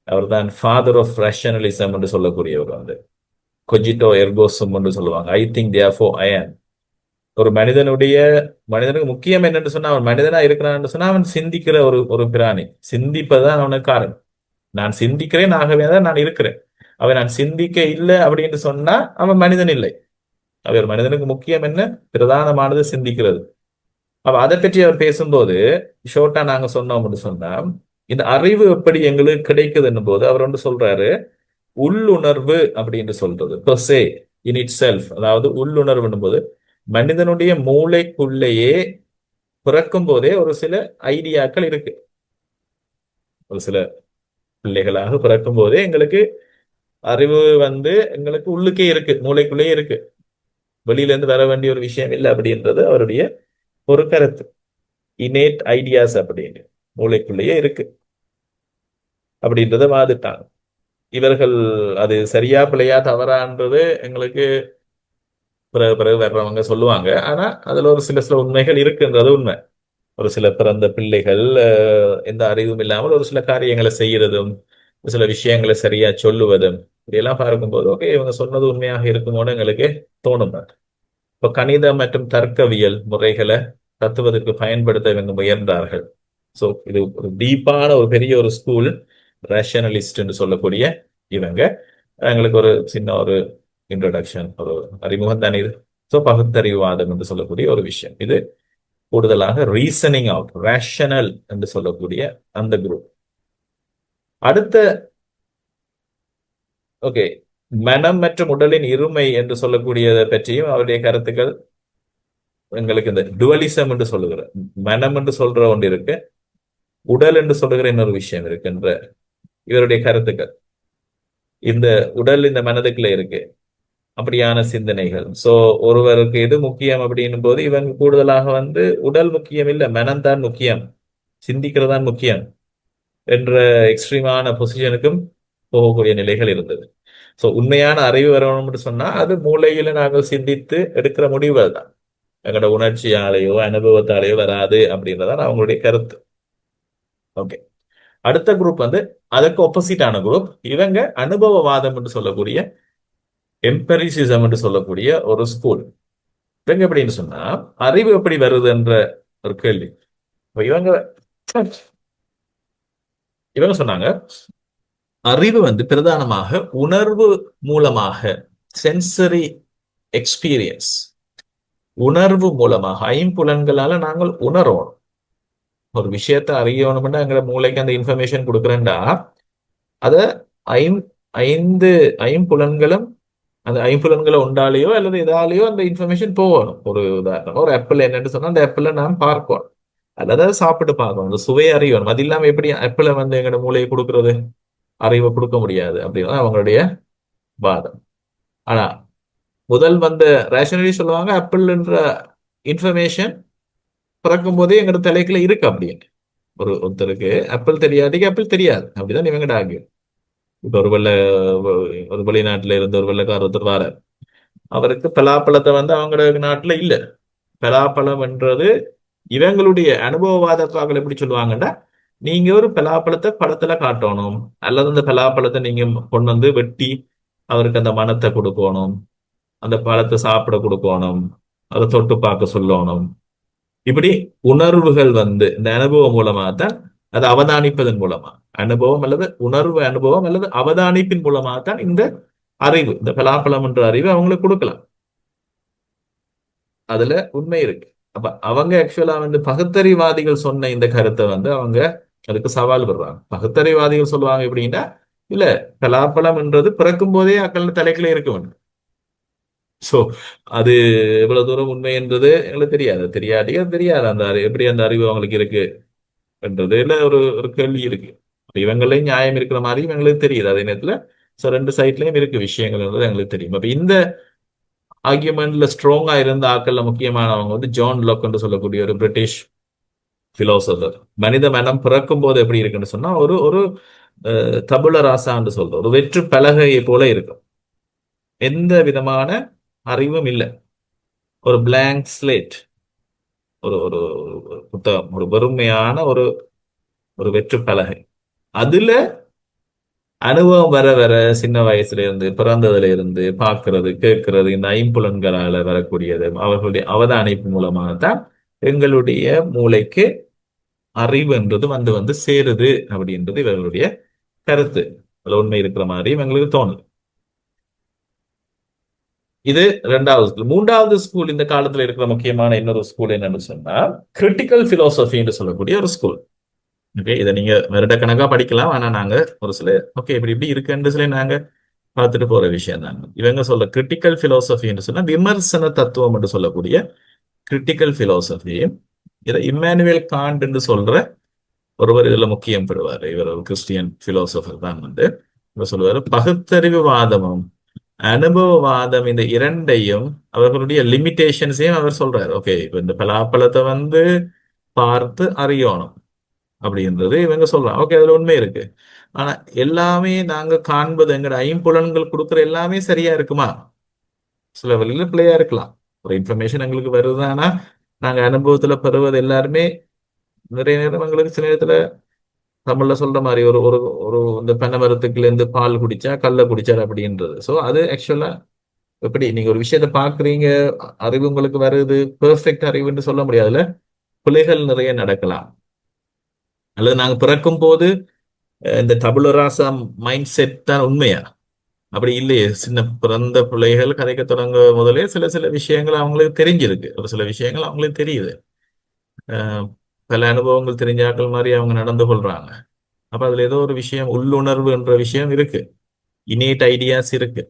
அவர்தான் ஃபாதர் ஆஃப் ரேஷனலிசம் என்று சொல்லக்கூடியவர். வந்து கொஜிட்டோ எர்கோசம் என்று சொல்லுவாங்க. ஐ திங்க் தேர்ஃபோர் ஐ ஆம். ஒரு மனிதனுக்கு முக்கியம் என்னன்னு சொன்னா, அவன் மனிதனா இருக்கிறான்னு சொன்னா அவன் சிந்திக்கிற ஒரு ஒரு பிராணி. சிந்திப்பதுதான் அவனுக்கு காரணம். நான் சிந்திக்கிறேன், ஆகவே தான் நான் இருக்கிறேன். அவன் நான் சிந்திக்க இல்லை அப்படின்னு சொன்னா அவன் மனிதன் இல்லை. அவர் மனிதனுக்கு முக்கியம் என்ன? பிரதானமானது சிந்திக்கிறது. அப்ப அதை பற்றி அவர் பேசும்போது ஷோர்ட்டா நாங்க சொன்னோம் அப்படின்னு சொன்னா, இந்த அறிவு எப்படி எங்களுக்கு கிடைக்குதுன்னும் போது அவர் வந்து சொல்றாரு, உள்ளுணர்வு அப்படின்னு சொல்றது பெர்சே இன் இட் செல்ஃப், அதாவது உள்ளுணர்வுன்னும் போது மனிதனுடைய மூளைக்குள்ளேயே பிறக்கும் போதே ஒரு சில ஐடியாக்கள் இருக்கு. ஒரு சில பிள்ளைகளாக பிறக்கும் போதே எங்களுக்கு அறிவு வந்து எங்களுக்கு உள்ளுக்கே இருக்கு, மூளைக்குள்ளேயே இருக்கு. வெளியில இருந்து வர வேண்டிய ஒரு விஷயம் இல்லை அப்படின்றது அவருடைய ஒரு கருத்து. இன்னேட் ஐடியாஸ் அப்படின்னு மூளைக்குள்ளேயே இருக்கு அப்படின்றத வாதிட்டாங்க. இவர்கள் அது சரியா பிழையா தவறான்றது எங்களுக்கு பிறகு பிறகு வர்றவங்க சொல்லுவாங்க. ஆனா அதுல ஒரு சில சில உண்மைகள் இருக்குன்றது உண்மை. ஒரு சில பிறந்த பிள்ளைகள் எந்த அறிவும் இல்லாமல் ஒரு சில காரியங்களை செய்யறதும், ஒரு சில விஷயங்களை சரியா சொல்லுவதும், இப்படியெல்லாம் பார்க்கும்போது ஓகே இவங்க சொன்னது உண்மையாக இருக்குமோன்னு எங்களுக்கு தோணும். இப்போ கணிதம் மற்றும் தர்க்கவியல் முறைகளை தத்துவதற்கு பயன்படுத்த இவங்க முயன்றார்கள். ஸோ இது ஒரு டீப்பான ஒரு பெரிய ஒரு ஸ்கூல் ரேஷனலிஸ்ட் என்று சொல்லக்கூடிய இவங்க. எங்களுக்கு ஒரு சின்ன ஒரு இன்ட்ரோடக்ஷன், ஒரு அறிமுகம் தானே இது. ஸோ பகுத்தறிவுவாதம் என்று சொல்லக்கூடிய ஒரு விஷயம் இது. கூடுதலாக ரீசனிங் அவுட், ரேஷனல் என்று சொல்லக்கூடிய அந்த குரூப். அடுத்த ஓகே, மனம் மற்றும் உடலின் இருமை என்று சொல்லக்கூடியதை பற்றியும் அவருடைய கருத்துக்கள் எங்களுக்கு இந்த டுவலிசம் என்று சொல்லுகிற, மனம் என்று சொல்ற ஒன்று இருக்கு, உடல் என்று சொல்லுகிற இன்னொரு விஷயம் இருக்குன்ற இவருடைய கருத்துக்கள். இந்த உடல் இந்த மனதுக்குள்ள இருக்கு, அப்படியான சிந்தனைகள். சோ ஒருவருக்கு எது முக்கியம் அப்படின்னும் போது இவங்க கூடுதலாக வந்து உடல் முக்கியம் இல்லை, மனம்தான் முக்கியம், சிந்திக்கிறதான் முக்கியம் என்ற எக்ஸ்ட்ரீமான பொசிஷனுக்கும் போகக்கூடிய நிலைகள் இருந்தது. சோ உண்மையான அறிவு வரணும்னு சொன்னா அது மூளையில நாங்கள் சிந்தித்து எடுக்கிற முடிவுகள் தான், எங்களோட உணர்ச்சியாலேயோ அனுபவத்தாலேயோ வராது அப்படின்றதான் அவங்களுடைய கருத்து. ஓகே, அடுத்த குரூப் வந்து அதுக்கு ஆப்போசிட்டான குரூப். இவங்க அனுபவவாதம் என்று சொல்லக்கூடிய, எம்பரிசிசம் என்று சொல்லக்கூடிய ஒரு ஸ்கூல். இவங்க எப்படின்னு சொன்னா, அறிவு எப்படி வருது என்ற ஒரு கேள்வி. இவங்க இவங்க சொன்னாங்க, அறிவு வந்து பிரதானமாக உணர்வு மூலமாக, சென்சரி எக்ஸ்பீரியன்ஸ், உணர்வு மூலமாக ஐம்புலன்களால நாங்கள் உணர்வோம். ஒரு விஷயத்தை அறியணும்னா எங்க மூளைக்கு அந்த இன்ஃபர்மேஷன் கொடுக்குறேன்டா, அத ஐம் ஐந்து ஐம்புலன்களும், அந்த ஐம்புலன்களை உண்டாலேயோ அல்லது எதாலேயோ அந்த இன்ஃபர்மேஷன் போகணும். ஒரு உதாரணம், ஒரு ஆப்பிள் என்னன்னு சொன்னா அந்த ஆப்பிளை நாம் பார்க்கணும் அல்லது அதை சாப்பிட்டு பார்க்கணும், அந்த சுவை அறியணும். அது இல்லாம எப்படி ஆப்பிளை வந்து எங்களோட மூளையை கொடுக்கறது? அறிவை கொடுக்க முடியாது அப்படின்னு அவங்களுடைய வாதம். ஆனா முதல் வந்த ரேஷனரி சொல்லுவாங்க, ஆப்பிள்ன்ற இன்ஃபர்மேஷன் பிறக்கும் போதே எங்களோட தலைக்குள்ள இருக்கு அப்படின்னு. ஒருத்தருக்கு ஆப்பிள் தெரியாதுக்கு ஆப்பிள் தெரியாது, அப்படிதான் இவங்க ஆகியும். இப்ப ஒரு வெளிநாட்டுல இருந்து ஒரு வெள்ளைக்கார ஒருத்தர் வார, அவருக்கு பலாப்பழத்தை வந்து அவங்க நாட்டுல இல்ல. பலாப்பழம் என்றது இவங்களுடைய அனுபவவாதத்தாக்கள் எப்படி சொல்லுவாங்கன்னா, நீங்க ஒரு பலாப்பழத்தை பழத்துல காட்டணும், அல்லது அந்த பலாப்பழத்தை நீங்க கொண்டு வந்து வெட்டி அவருக்கு அந்த மணத்தை கொடுக்கணும், அந்த பழத்தை சாப்பிட கொடுக்கணும், அதை தொட்டு பார்க்க சொல்லணும். இப்படி உணர்வுகள் வந்து இந்த அனுபவம் மூலமா தான், அதை அவதானிப்பதன் மூலமா, அனுபவம் அல்லது உணர்வு, அனுபவம் அல்லது அவதானிப்பின் மூலமா தான் இந்த அறிவு, இந்த பலாப்பழம் என்ற அறிவு அவங்களுக்கு கொடுக்கலாம். அதுல உண்மை இருக்கு. அப்ப அவங்க ஆக்சுவலா வந்து பகுத்தறிவாதிகள் சொன்ன இந்த கருத்தை வந்து அவங்க அதுக்கு சவால் விடுறாங்க. பகுத்தறிவாதிகள் சொல்லுவாங்க எப்படின்னா, இல்ல, பலாப்பழம் என்றது பிறக்கும் போதே அக்கள் தலைக்குள்ள இருக்க வேண்டும். சோ அது எவ்வளவு தூரம் உண்மை என்றது எங்களுக்கு தெரியாது, தெரியாது அந்த எப்படி அந்த அறிவு அவங்களுக்கு இருக்கு என்றதுல ஒரு ஒரு கேள்வி இருக்கு. இவங்களையும் நியாயம் இருக்கிற மாதிரி இவங்களுக்கு தெரியுது. அதே நேரத்துல ஸோ ரெண்டு சைட்லயும் இருக்கு விஷயங்கள்ன்றது எங்களுக்கு தெரியும். அப்ப இந்த ஆர்கியூமெண்ட்ல ஸ்ட்ராங்கா இருந்த ஆட்கள்ல முக்கியமானவங்க வந்து ஜான் லாக் என்று சொல்லக்கூடிய ஒரு பிரிட்டிஷ் பிலோசபர். மனித மனம் பிறக்கும் போது எப்படி இருக்குன்னு சொன்னா ஒரு ஒரு தபுல ராசான்னு சொல்ற ஒரு வெற்று பலகையை போல இருக்கும். எந்த விதமான அறிவும் இல்லை. ஒரு பிளாங்க் ஸ்லேட், ஒரு ஒரு புத்தகம், ஒரு வெறுமையான ஒரு ஒரு வெற்று பலகை. அதுல அனுபவம் வர வர சின்ன வயசுல இருந்து பிறந்ததுல இருந்து பார்க்கிறது கேட்கிறது இந்த ஐம்புலன்களால வரக்கூடியது அவர்களுடைய அவதானிப்பு மூலமாகத்தான் எங்களுடைய மூளைக்கு அறிவு என்றது வந்து வந்து சேருது அப்படின்றது இவர்களுடைய கருத்து. அதுல உண்மை இருக்கிற மாதிரி எங்களுக்கு தோணுது. இது ரெண்டாவது ஸ்கூல். மூன்றாவது ஸ்கூல் இந்த காலத்துல இருக்கிற முக்கியமான இன்னொரு ஸ்கூல் என்னன்னு சொன்னா கிரிட்டிக்கல் பிலோசபி என்று சொல்லக்கூடிய ஒரு ஸ்கூல். ஓகே, இதை நீங்க வருடக்கணக்கா படிக்கலாம். ஆனா நாங்க ஒரு சில ஓகே இப்படி இப்படி இருக்குன்னு சொல்லி நாங்க பார்த்துட்டு போற விஷயம் தான். இவங்க சொல்ல கிரிட்டிக்கல் பிலோசபி என்று சொன்னா விமர்சன தத்துவம் என்று சொல்லக்கூடிய கிரிட்டிக்கல் பிலோசபி. இதை இம்மானுவேல் காண்ட் என்று சொல்ற ஒருவர் இதுல முக்கியம் பெறுவார். இவர் ஒரு கிறிஸ்டியன் பிலோசபர் தான். வந்து இவர் சொல்லுவார் பகுத்தறிவு வாதமும் அனுபவவாதம் இந்த இரண்டையும் அவர்களுடைய லிமிடேஷன்ஸையும் அவர் சொல்றாரு. ஓகே, இப்ப இந்த பலாப்பழத்தை வந்து பார்த்து அறியணும் அப்படின்றது இவங்க சொல்றாங்க. ஓகே, அதுல உண்மை இருக்கு. ஆனா எல்லாமே நாங்க காண்பது எங்கட ஐம்புலன்கள் கொடுக்குற எல்லாமே சரியா இருக்குமா? சில வழியில பிள்ளையா இருக்கலாம். ஒரு இன்ஃபர்மேஷன் எங்களுக்கு வருது. ஆனா நாங்க அனுபவத்துல பெறுவது எல்லாருமே நிறைய நேரம் எங்களுக்கு சில நேரத்துல தமிழ்ல சொல்ற மாதிரி ஒரு ஒரு ஒரு இந்த பனை மரத்துக்குள்ள இருந்து பால் குடிச்சா கல்ல குடிச்சார் அப்படின்றது. ஸோ அது ஆக்சுவலா எப்படி நீங்க ஒரு விஷயத்த பாக்குறீங்க, அறிவு உங்களுக்கு வருது, பெர்ஃபெக்ட் அறிவுன்னு சொல்ல முடியாதுல்ல. பிழைகள் நிறைய நடக்கலாம். அல்லது நாங்க பிறக்கும் போது இந்த டபுளராசா மைண்ட் செட் தான் உண்மையா? அப்படி இல்லையே. சின்ன பிறந்த பிள்ளைகள் கதைக்க தொடங்க முதலே சில சில விஷயங்கள் அவங்களுக்கு தெரிஞ்சிருக்கு. ஒரு சில விஷயங்கள் அவங்களுக்கு தெரியுது. அஹ் பல அனுபவங்கள் தெரிஞ்சாக்கள் மாதிரி அவங்க நடந்து கொள்றாங்க. அப்ப அதுல ஏதோ ஒரு விஷயம் உள்ளுணர்வு என்ற விஷயம் இருக்கு. இன்னேட் ஐடியாஸ் இருக்கு.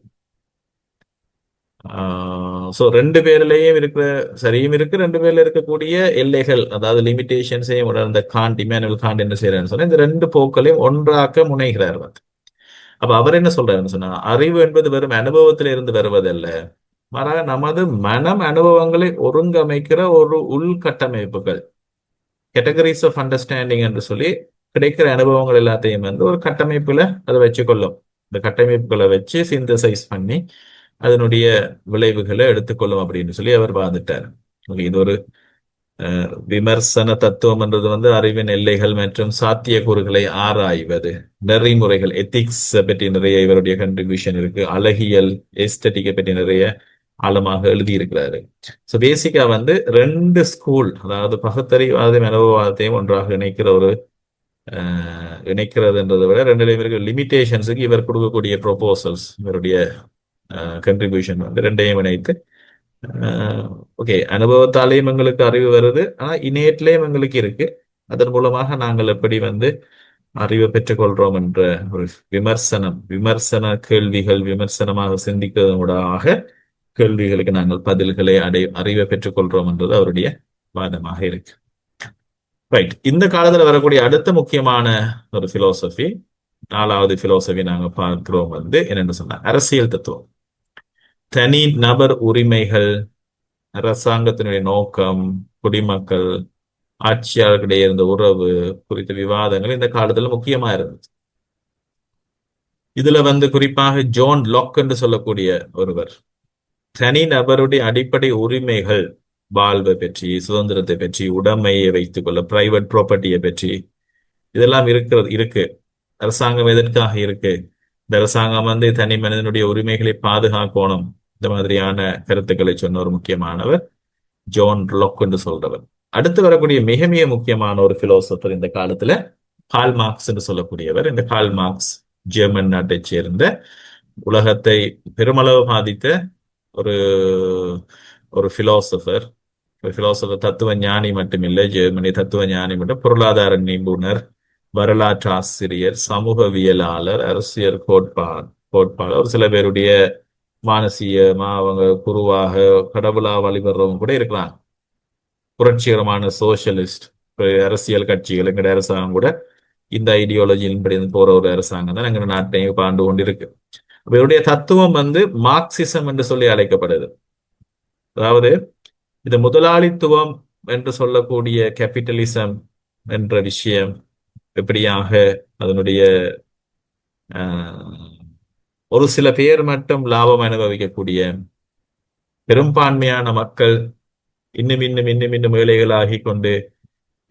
ஸோ ரெண்டு பேர்லயும் இருக்கிற சரியும் இருக்கு, ரெண்டு பேர்ல இருக்கக்கூடிய எல்லைகள் அதாவது லிமிடேஷன்ஸையும் உணர்ந்த காண்ட் இமானுவேல் காண்ட் என்ன செய்யறாருன்னு சொன்னா இந்த ரெண்டு போக்களையும் ஒன்றாக்க முனைகிறார் வந்து. அப்ப அவர் என்ன சொல்றாருன்னு சொன்னா அறிவு என்பது வெறும் அனுபவத்தில இருந்து வருவதல்ல, மாறாக நமது மனம் அனுபவங்களை ஒருங்கமைக்கிற ஒரு உள்கட்டமைப்புகள், கேட்டகரிஸ் ஆஃப் அண்டர்ஸ்டாண்டிங் என்று சொல்லி கிடைக்கிற அனுபவங்கள் எல்லாத்தையும் வந்து ஒரு கட்டமைப்புல அதை வச்சுக்கொள்ளும். இந்த கட்டமைப்புகளை வச்சு சிந்தசைஸ் பண்ணி அதனுடைய விளைவுகளை எடுத்துக்கொள்ளும் அப்படின்னு சொல்லி அவர் வாதிட்டார். இது ஒரு விமர்சன தத்துவம் என்றது வந்து அறிவின் எல்லைகள் மற்றும் சாத்தியக்கூறுகளை ஆராய்வது, நெறிமுறைகள், எத்திக்ஸ் பற்றி நிறைய இவருடைய கண்ட்ரிபியூஷன் இருக்கு. அழகியல், எஸ்தட்டிக்கை பற்றி நிறைய ஆழமாக எழுதியிருக்கிறாரு. ஸோ பேசிக்கா வந்து ரெண்டு ஸ்கூல், அதாவது பகுத்தறிவாதையும் அனுபவவாதத்தையும் ஒன்றாக இணைக்கிற ஒரு இணைக்கிறதுன்றதை விட ரெண்டுலையும் இருக்க லிமிடேஷன்ஸுக்கு இவர் கொடுக்கக்கூடிய ப்ரொபோசல்ஸ், இவருடைய கண்ட்ரிபியூஷன் வந்து ரெண்டையும் இணைத்து ஓகே அனுபவத்தாலேயும் எங்களுக்கு அறிவு வருது, ஆனா இணையத்திலேயும் எங்களுக்கு இருக்கு. அதன் மூலமாக நாங்கள் எப்படி வந்து அறிவை பெற்றுக்கொள்றோம் என்ற ஒரு விமர்சன கேள்விகள், விமர்சனமாக சிந்திக்கிறதூடாக கேள்விகளுக்கு நாங்கள் பதில்களை அறிவை பெற்றுக்கொள்றோம் என்றது அவருடைய வாதமாக இருக்கு. ரைட். இந்த காலத்துல வரக்கூடிய அடுத்த முக்கியமான ஒரு பிலோசபி, நாலாவது பிலோசபி நாங்க பார்க்கிறோம் வந்து என்னென்னு சொன்னா அரசியல் தத்துவம். தனி நபர் உரிமைகள், அரசாங்கத்தினுடைய நோக்கம், குடிமக்கள், ஆட்சியாளர்களிடையே இருந்த உறவு குறித்த விவாதங்கள் இந்த காலத்துல முக்கியமா இருந்துச்சு. இதுல வந்து குறிப்பாக ஜான் லாக் என்று சொல்லக்கூடிய ஒருவர் தனி நபருடைய அடிப்படை உரிமைகள், வாழ்வை பற்றி, சுதந்திரத்தை பற்றி, உடைமையை வைத்துக் கொள்ள பிரைவேட் ப்ராப்பர்ட்டியை பற்றி இதெல்லாம் இருக்கு. அரசாங்கம் எதற்காக இருக்கு? இந்த அரசாங்கம் வந்து தனி மனிதனுடைய உரிமைகளை பாதுகாக்கணும். இந்த மாதிரியான கருத்துக்களை சொன்ன ஒரு முக்கியமானவர் ஜான் லாக் என்று சொல்றவர். அடுத்து வரக்கூடிய மிக மிக முக்கியமான ஒரு பிலோசபர் இந்த காலத்துல கார்ல் மார்க்ஸ் என்று சொல்லக்கூடியவர். இந்த கார்ல் மார்க்ஸ் ஜெர்மன் நாட்டைச் சேர்ந்த உலகத்தை பெருமளவு பாதித்த ஒரு ஒரு பிலோசபர். தத்துவ ஞானி மட்டுமில்லை, ஜெர்மனி தத்துவ ஞானி மட்டும், பொருளாதார நிபுணர், வரலாற்று ஆசிரியர், சமூகவியலாளர், அரசியல் கோட்பாளர், ஒரு சில பேருடைய மானசீகமா அவங்க குருவாக கடவுளா வழிபடுறவங்க கூட இருக்கலாம். புரட்சிகரமான சோசியலிஸ்ட் அரசியல் கட்சிகள் எங்களுடைய அரசாங்கம் கூட இந்த ஐடியாலஜியின்படி போற ஒரு அரசாங்கம் தான் எங்க நாட்டையும் இப்ப ஆண்டு கொண்டிருக்கு. அப்ப இவருடைய தத்துவம் மார்க்சிசம் என்று சொல்லி அழைக்கப்படுது. அதாவது இது முதலாளித்துவம் என்று சொல்லக்கூடிய கேபிட்டலிசம் என்ற விஷயம் எப்படியாக அதனுடைய ஆஹ், ஒரு சில பேர் மட்டும் லாபம் அனுபவிக்கக்கூடிய பெரும்பான்மையான மக்கள் இன்னும் இன்னும் இன்னும் இன்னும் ஏழைகளாகி கொண்டு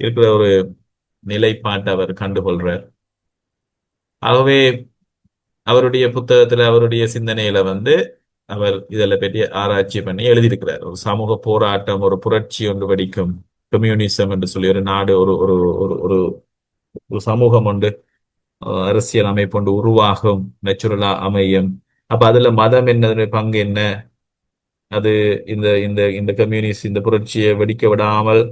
இருக்கிற ஒரு நிலைப்பாட்டை அவர் கண்டுகொள்றார். ஆகவே அவருடைய புத்தகத்துல அவருடைய சிந்தனையில அவர் இதில் பற்றி ஆராய்ச்சி பண்ணி எழுதியிருக்கிறார். ஒரு சமூக போராட்டம், ஒரு புரட்சி ஒன்று வெடிக்கும், கம்யூனிசம் என்று சொல்லி ஒரு நாடு, ஒரு ஒரு ஒரு ஒரு ஒரு சமூகம் ஒன்று, அரசியல் அமைப்பு ஒன்று உருவாகும், நேச்சுரலா அமையும். அப்ப அதுல மதம் என்ன பங்கு என்ன, அது இந்த இந்த இந்த கம்யூனிஸ்ட் இந்த புரட்சியை வெடிக்க விடாமல்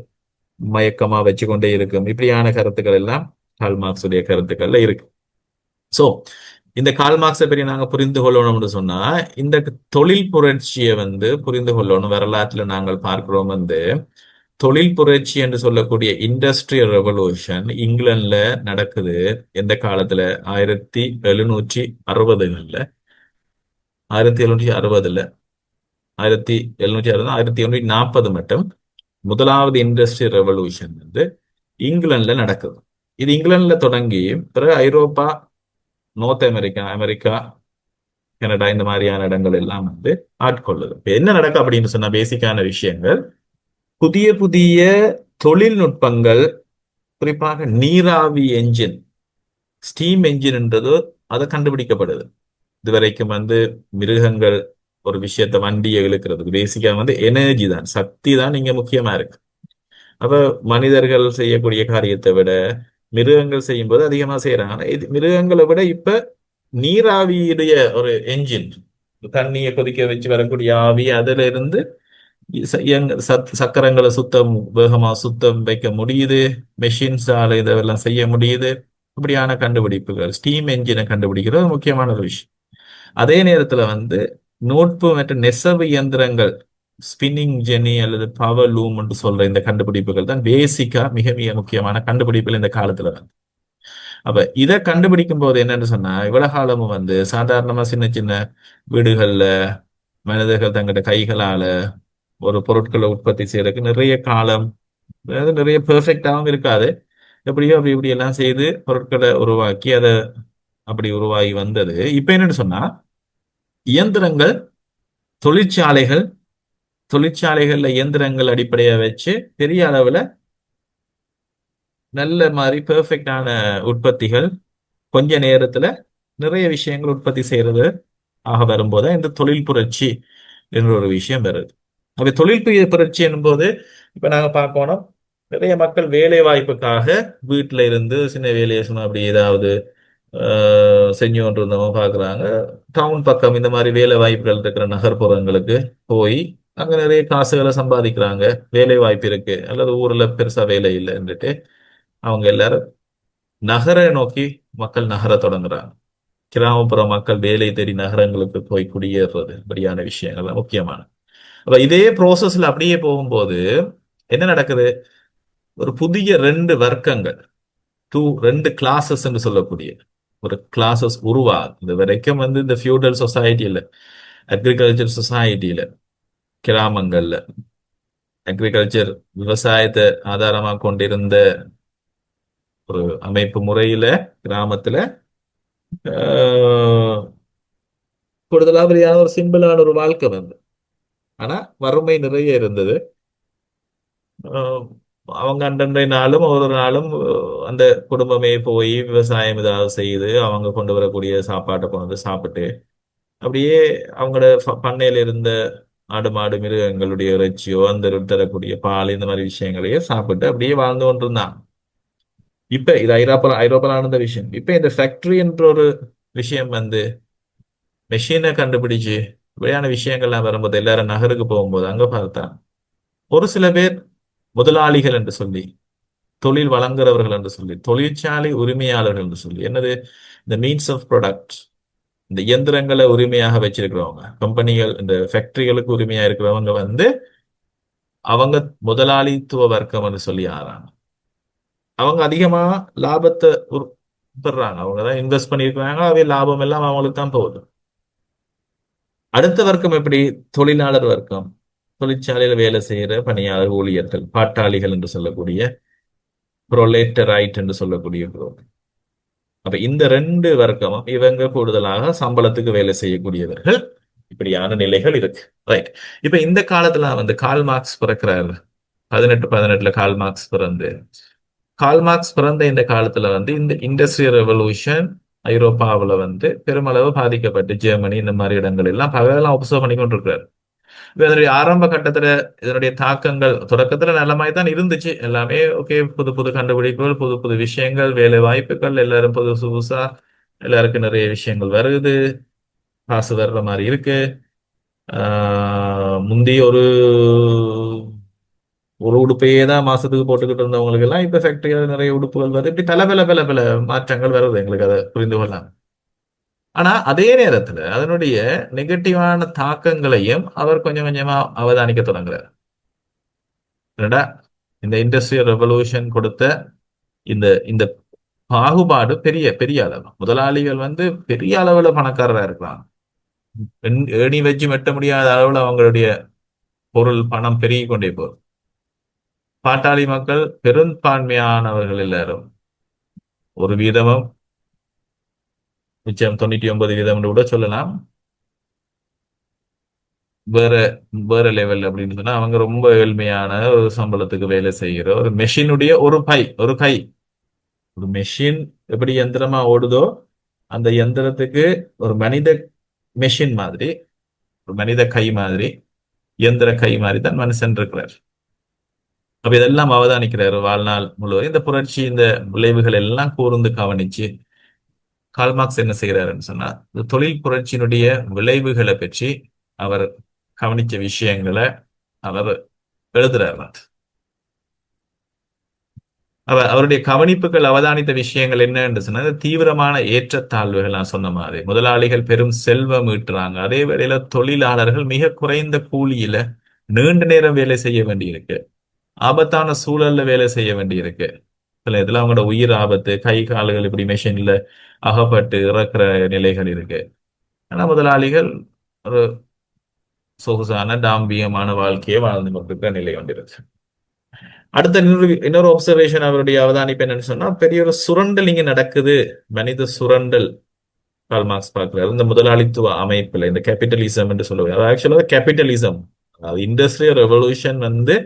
மயக்கமா வச்சு கொண்டே இருக்கும். இப்படியான கருத்துக்கள் எல்லாம் கார்ல் மார்க்ஸுடைய கருத்துக்கள்ல இருக்கு. சோ இந்த கார்ல் மார்க்ஸை பற்றி நாங்க புரிந்து கொள்ளணும்னு சொன்னா, இந்த தொழில் புரட்சியை புரிந்து கொள்ளணும். வரலாற்றுல நாங்கள் பார்க்கிறோம் தொழில் புரட்சி என்று சொல்லக்கூடிய இண்டஸ்ட்ரியல் ரெவல்யூஷன் இங்கிலாந்துல நடக்குது. எந்த காலத்துல? 1760, 1760, 1760, 1840 மட்டும் முதலாவது இண்டஸ்ட்ரியல் ரெவல்யூஷன் இங்கிலாந்துல நடக்குது. இது இங்கிலாந்துல தொடங்கி பிறகு ஐரோப்பா, நோர்த் அமெரிக்கா, அமெரிக்கா, கனடா இந்த மாதிரியான இடங்கள் எல்லாம் ஆட்கொள்ளுது. இப்ப என்ன நடக்கும் அப்படின்னு சொன்னா, பேசிக்கான விஷயங்கள், புதிய புதிய தொழில்நுட்பங்கள், குறிப்பாக நீராவி என்ஜின், ஸ்டீம் என்ஜின்ன்றது அதை கண்டுபிடிக்கப்படுது. இதுவரைக்கும் மிருகங்கள் ஒரு விஷயத்த வண்டியை இழுக்கிறது பேசிக்கா எனர்ஜி தான், சக்தி தான் இங்க முக்கியமா இருக்கு. அப்ப மனிதர்கள் செய்யக்கூடிய காரியத்தை விட மிருகங்கள் செய்யும் போது அதிகமா செய்யறாங்க. ஆனா இது மிருகங்களை விட இப்ப நீராவியுடைய ஒரு என்ஜின், தண்ணியை கொதிக்க வச்சு வரக்கூடிய ஆவி, அதுல இருந்து சக்கரங்களை வேகமா சுத்தம் வைக்க முடியுது. மெஷின்ஸால இதெல்லாம் செய்ய முடியுது. இப்படியான கண்டுபிடிப்புகள், ஸ்டீம் என்ஜினை கண்டுபிடிக்கிறது முக்கியமான ஒரு விஷயம். அதே நேரத்துல நோட்பு மற்றும் நெசவு இயந்திரங்கள், ஸ்பின்னிங் ஜெனி அல்லது பவர் லூம் என்று சொல்ற இந்த கண்டுபிடிப்புகள் தான் பேசிக்கா மிக மிக முக்கியமான கண்டுபிடிப்புகள் இந்த காலத்துல அப்ப இதை கண்டுபிடிக்கும் போது என்னன்னு சொன்னா, இவ்வளவு காலமும் சாதாரணமா சின்ன சின்ன வீடுகள்ல மனிதர்கள் தங்கிட்ட கைகளால ஒரு பொருட்களை உற்பத்தி செய்யறதுக்கு நிறைய காலம், அதாவது நிறைய பெர்ஃபெக்டாகவும் இருக்காது, எப்படியோ அப்படி இப்படி எல்லாம் செய்து பொருட்களை உருவாக்கி அதை அப்படி உருவாகி வந்தது. இப்ப என்னன்னு சொன்னா, இயந்திரங்கள், தொழிற்சாலைகள், தொழிற்சாலைகள்ல இயந்திரங்கள் அடிப்படையா வச்சு பெரிய அளவுல நல்ல மாதிரி பெர்ஃபெக்டான உற்பத்திகள் கொஞ்ச நேரத்துல நிறைய விஷயங்கள் உற்பத்தி செய்யறது ஆக வரும்போது இந்த தொழில் புரட்சி என்ற ஒரு விஷயம் வருது. அப்ப தொழில் புரட்சி என்பது இப்ப நாங்க பார்க்கணும், நிறைய மக்கள் வேலை வாய்ப்புக்காக வீட்டுல இருந்து சின்ன வேலையை சும்மா அப்படி ஏதாவது செஞ்சு கொண்டு இருந்தவங்க பாக்குறாங்க. டவுன் பக்கம் இந்த மாதிரி வேலை வாய்ப்புகள் இருக்கிற நகர்ப்புறங்களுக்கு போய் அங்க நிறைய காசுகளை சம்பாதிக்கிறாங்க. வேலை வாய்ப்பு இருக்கு, அல்லது ஊர்ல பெருசா வேலை இல்லைன்னுட்டு அவங்க எல்லாரும் நகரை நோக்கி மக்கள் நகர தொடங்குறாங்க. கிராமப்புற மக்கள் வேலை தேடி நகரங்களுக்கு போய் குடியேறுறது, இப்படியான விஷயங்கள் முக்கியமான. அப்ப இதே ப்ரோசஸ்ல அப்படியே போகும்போது என்ன நடக்குது? ஒரு புதிய ரெண்டு வர்க்கங்கள், ரெண்டு கிளாஸஸ் என்று சொல்லக்கூடிய ஒரு கிளாஸஸ் உருவாகுது. இது வரைக்கும் இந்த ஃபியூடல் சொசைட்டியில, அக்ரிகல்ச்சர் சொசைட்டியில, கிராமங்கள்ல அக்ரிகல்ச்சர் விவசாயத்தை ஆதாரமா கொண்டிருந்த ஒரு அமைப்பு முறையில கிராமத்துல கூடுதலாக ஒரு சிம்பிளான ஒரு வாழ்க்கை ஆனா வறுமை நிறைய இருந்தது. அவங்க அன்றன்றைய நாளும் ஒரு நாளும் அந்த குடும்பமே போய் விவசாயம் ஏதாவது செய்து அவங்க கொண்டு வரக்கூடிய சாப்பாட்டை கொண்டு சாப்பிட்டு அப்படியே அவங்களோட பண்ணையில இருந்த ஆடு மாடு மிருகங்களுடைய இறைச்சியோ அந்த தரக்கூடிய பால் இந்த மாதிரி விஷயங்களையே சாப்பிட்டு அப்படியே வாழ்ந்து கொண்டிருந்தான். இப்ப இது ஐரோப்பால நடந்த விஷயம். இப்ப இந்த ஃபேக்டரி என்ற ஒரு விஷயம் மெஷினை கண்டுபிடிச்சு இப்படியான விஷயங்கள்லாம் வரும்போது எல்லாரும் நகருக்கு போகும்போது அங்க பார்த்தா ஒரு சில பேர் முதலாளிகள் என்று சொல்லி, தொழில் வழங்குறவர்கள் என்று சொல்லி, தொழிற்சாலை உரிமையாளர்கள் என்று சொல்லி, என்னது இந்த மீன்ஸ் ஆஃப் ப்ராடக்ட், இந்த இயந்திரங்களை உரிமையாக வச்சிருக்கிறவங்க, கம்பெனிகள், இந்த ஃபேக்டரிகளுக்கு உரிமையா இருக்கிறவங்க அவங்க முதலாளித்துவ வர்க்கம் என்று சொல்லி ஆறாங்க. அவங்க அதிகமா லாபத்தை பெறாங்க. அவங்க தான் இன்வெஸ்ட் பண்ணியிருக்கிறாங்க, அதே லாபம் எல்லாம் அவங்களுக்கு தான் போகுது. அடுத்த வர்க்கம் எப்படி? தொழிலாளர் வர்க்கம். தொழிற்சாலையில் வேலை செய்யற பணியாளர், ஊழியர்கள், பாட்டாளிகள் என்று சொல்லக்கூடிய புரோலேட்டரைட் என்று சொல்லக்கூடிய group. அப்ப இந்த ரெண்டு வர்க்கமும் இவங்க கூடுதலாக சம்பளத்துக்கு வேலை செய்யக்கூடியவர்கள். இப்படியான நிலைகள் இருக்கு. ரைட். இப்ப இந்த காலத்துல வந்து கால் மார்க்ஸ் பிறக்கிறாரு. 1818 கால் மார்க்ஸ் பிறந்து, கால் மார்க்ஸ் பிறந்த இந்த காலத்துல வந்து இந்த இண்டஸ்ட்ரியல் ரெவல்யூஷன் ஐரோப்பாவுல வந்து பெருமளவு பாதிக்கப்பட்டு, ஜெர்மனி இந்த மாதிரி இடங்கள் எல்லாம் பகலாம் அப்சர்வ் பண்ணி கொண்டிருக்கிறார். இதனுடைய ஆரம்ப கட்டத்துல இதனுடைய தாக்கங்கள் தொடக்கத்துல நல்ல மாதிரி தான் இருந்துச்சு. எல்லாமே ஓகே, புது புது கண்டுபிடிப்புகள், புது புது விஷயங்கள், வேலை வாய்ப்புகள், எல்லாரும் புதுசு புதுசா எல்லாருக்கும் நிறைய விஷயங்கள் வருது, காசு வர்ற மாதிரி இருக்கு. முந்தி ஒரு ஒரு உடுப்பையே தான் மாசத்துக்கு போட்டுக்கிட்டு இருந்தவங்களுக்கு எல்லாம் இப்ப ஃபேக்டரியில நிறைய உடுப்புகள் வருது. இப்படி பல பல பல பல மாற்றங்கள் வருது, எங்களுக்கு அதை புரிந்து கொள்ளலாம். ஆனா அதே நேரத்துல அதனுடைய நெகட்டிவான தாக்கங்களையும் அவர் கொஞ்சம் கொஞ்சமா அவதானிக்க தொடங்குறார். என்னடா, இந்த இண்டஸ்ட்ரியல் ரெவல்யூஷன் கொடுத்த இந்த இந்த பாகுபாடு பெரிய பெரிய அளவு. முதலாளிகள் வந்து பெரிய அளவுல பணக்காரரா இருக்கலாம், ஏணி வச்சு வெட்ட முடியாத அளவுல அவங்களுடைய பொருள் பணம் பெருகி கொண்டே போகுது. பாட்டாளி மக்கள் பெரும்பான்மையானவர்கள் எல்லாரும் ஒரு வீதமும் மிச்சம் 99% என்று கூட சொல்லலாம், வேற வேற லெவல் அப்படின்னு சொன்னா அவங்க ரொம்ப ஏழ்மையான ஒரு சம்பளத்துக்கு வேலை செய்கிற ஒரு மெஷினுடைய ஒரு கை. ஒரு மெஷின் எப்படி எந்திரமா ஓடுதோ, அந்த எந்திரத்துக்கு ஒரு மனித மெஷின் மாதிரி, ஒரு மனித கை மாதிரி, இயந்திர கை மாதிரி தான் மனுஷன் இருக்கிறார். அப்ப இதெல்லாம் அவதானிக்கிறாரு வாழ்நாள் முழுவதும். இந்த புரட்சி, இந்த விளைவுகள் எல்லாம் கூர்ந்து கவனிச்சு கால்மார்க்ஸ் என்ன செய்யறாருன்னு சொன்னா, இந்த தொழில் புரட்சியினுடைய விளைவுகளை பற்றி அவர் கவனிச்ச விஷயங்களை அவர் எழுதுறாரு. அவருடைய கவனிப்புகள், அவதானித்த விஷயங்கள் என்ன என்று சொன்னா, தீவிரமான ஏற்றத்தாழ்வுகள். நான் சொன்ன மாதிரி முதலாளிகள் பெரும் செல்வம் ஈட்டுறாங்க, அதே வேளையில தொழிலாளர்கள் மிக குறைந்த கூலியில நீண்ட நேரம் வேலை செய்ய வேண்டியிருக்கு, ஆபத்தான சூழல்ல வேலை செய்ய வேண்டியிருக்கு. சில இதுல அவங்களோட உயிர் ஆபத்து, கை கால்கள் இப்படி மெஷின்ல அகப்பட்டு இறக்குற நிலைகள் இருக்கு. ஆனா முதலாளிகள் ஒரு சொகுசான டாம்பியமான வாழ்க்கையை வாழ்ந்து கொண்டிருக்கிற நிலை கொண்டிருக்கு. அடுத்த இன்னொரு ஒப்சர்வேஷன், அவருடைய அவதானிப்பு என்னன்னு சொன்னா, பெரிய ஒரு சுரண்டல் இங்க நடக்குது, மனித சுரண்டல். கால் மார்க்ஸ் பார்க்கிறார் இந்த முதலாளித்துவ அமைப்புல, இந்த கேபிட்டலிசம் என்று சொல்லுவாங்க. அது ஆக்சுவலா கேபிட்டலிசம், அது இண்டஸ்ட்ரியல் ரெவல்யூஷன் வந்து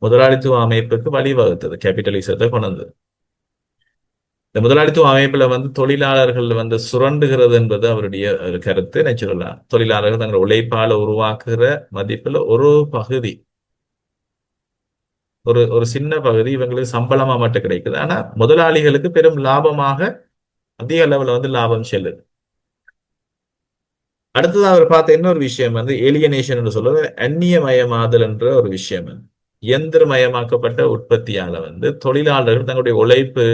முதலாளித்துவ அமைப்புக்கு வழிவகுத்தது, கேபிட்டலிசத்தை கொண்டு வந்தது. இந்த முதலாளித்துவ அமைப்புல வந்து தொழிலாளர்கள் வந்து சுரண்டுகிறது என்பது அவருடைய ஒரு கருத்து. நேச்சுரலா தொழிலாளர்கள் தங்கள் உழைப்பால உருவாக்குற மதிப்புல ஒரு பகுதி, ஒரு சின்ன பகுதி இவங்களுக்கு சம்பளமா மட்டும் கிடைக்குது. ஆனா முதலாளிகளுக்கு பெரும் லாபமாக அதிக அளவுல வந்து லாபம் செல்லுது. அடுத்தது அவர் பார்த்த இன்னொரு விஷயம் வந்து ஏலியனேஷன் என்று சொல்றது, அந்நியமயமாதல் என்ற ஒரு விஷயம். இயந்திரமயமாக்கப்பட்ட உற்பத்தியால வந்து தொழிலாளர்கள் தங்களுடைய உழைப்பு,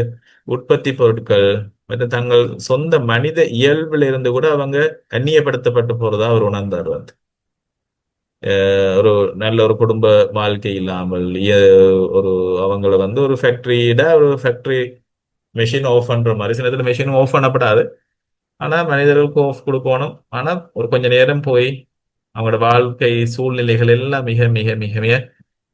உற்பத்தி பொருட்கள் மற்றும் தங்கள் சொந்த மனித இயல்புல இருந்து கூட அவங்க அந்நியப்படுத்தப்பட்டு போறதா அவர் உணர்ந்தார். வந்து ஒரு நல்ல ஒரு குடும்ப வாழ்க்கை இல்லாமல் ஒரு அவங்கள வந்து ஒரு ஃபேக்டரி மெஷின் ஆஃப் பண்ற மாதிரி, சில நேரத்தில் மெஷின் ஆஃப் பண்ணப்படாது, ஆனா மனிதர்களுக்கு ஆஃப் கொடுக்கணும். ஆனா ஒரு கொஞ்ச நேரம் போய் அவங்களோட வாழ்க்கை சூழ்நிலைகள் எல்லாம் மிக மிக மிக மிக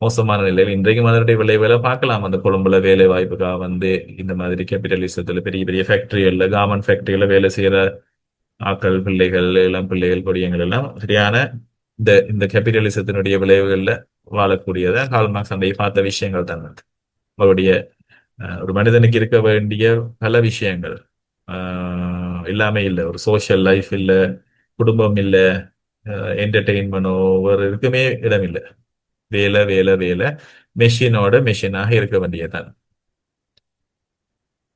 மோசமான நிலையில் இன்றைக்கு அதனுடைய விளைவுகளை பார்க்கலாம். அந்த கொழும்புல வேலை வாய்ப்புக்காக வந்து இந்த மாதிரி கேபிட்டலிசத்துல பெரிய பெரிய ஃபேக்டரிகள்ல, கார்மெண்ட் ஃபேக்டரியில வேலை செய்யற ஆக்கள், பிள்ளைகள், இளம் பிள்ளைகள், பொடியங்கள் எல்லாம் சரியான இந்த இந்த கேபிட்டலிசத்தினுடைய விளைவுகள்ல வாழக்கூடியதை கால் மார்க்ஸ் அன்றைய பார்த்த விஷயங்கள் தான். அவருடைய ஒரு மனிதனுக்கு இருக்க வேண்டிய பல விஷயங்கள் எல்லாமே இல்லை, ஒரு சோஷியல் லைஃப் இல்லை, குடும்பம் இல்லை, என்டர்டெயின்மெண்டோ வேறு இருக்குமே இடம் இல்லை, வேலை வேலை வேலை, மெஷினோட மெஷினாக இருக்க வேண்டியதான்.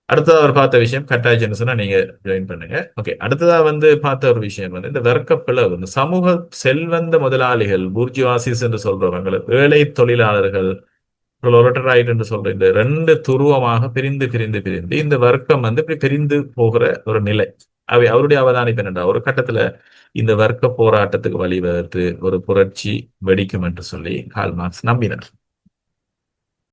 அடுத்ததா அவர் பார்த்த விஷயம், கட்டாயம் சொன்னா நீங்க ஜாயின் பண்ணுங்க. ஓகே, அடுத்ததா வந்து பார்த்த ஒரு விஷயம் வந்து இந்த வர்க்க பிளவு. இந்த சமூக செல்வந்த முதலாளிகள், பூர்ஜுவாசிஸ் என்று சொல்றவங்க, ஏழை தொழிலாளர்கள், புரோலெட்டரைட் என்று சொல்ற இந்த ரெண்டு துருவமாக பிரிந்து பிரிந்து பிரிந்து இந்த வர்க்கம் வந்து இப்படி பிரிந்து போகிற ஒரு நிலை. அவருடைய அவதானிப்பு என்னடா, ஒரு கட்டத்துல இந்த வர்க்க போராட்டத்துக்கு வழிவகுத்து ஒரு புரட்சி வெடிக்கும் என்று சொல்லி கால் மார்க்ஸ் நம்பினார்.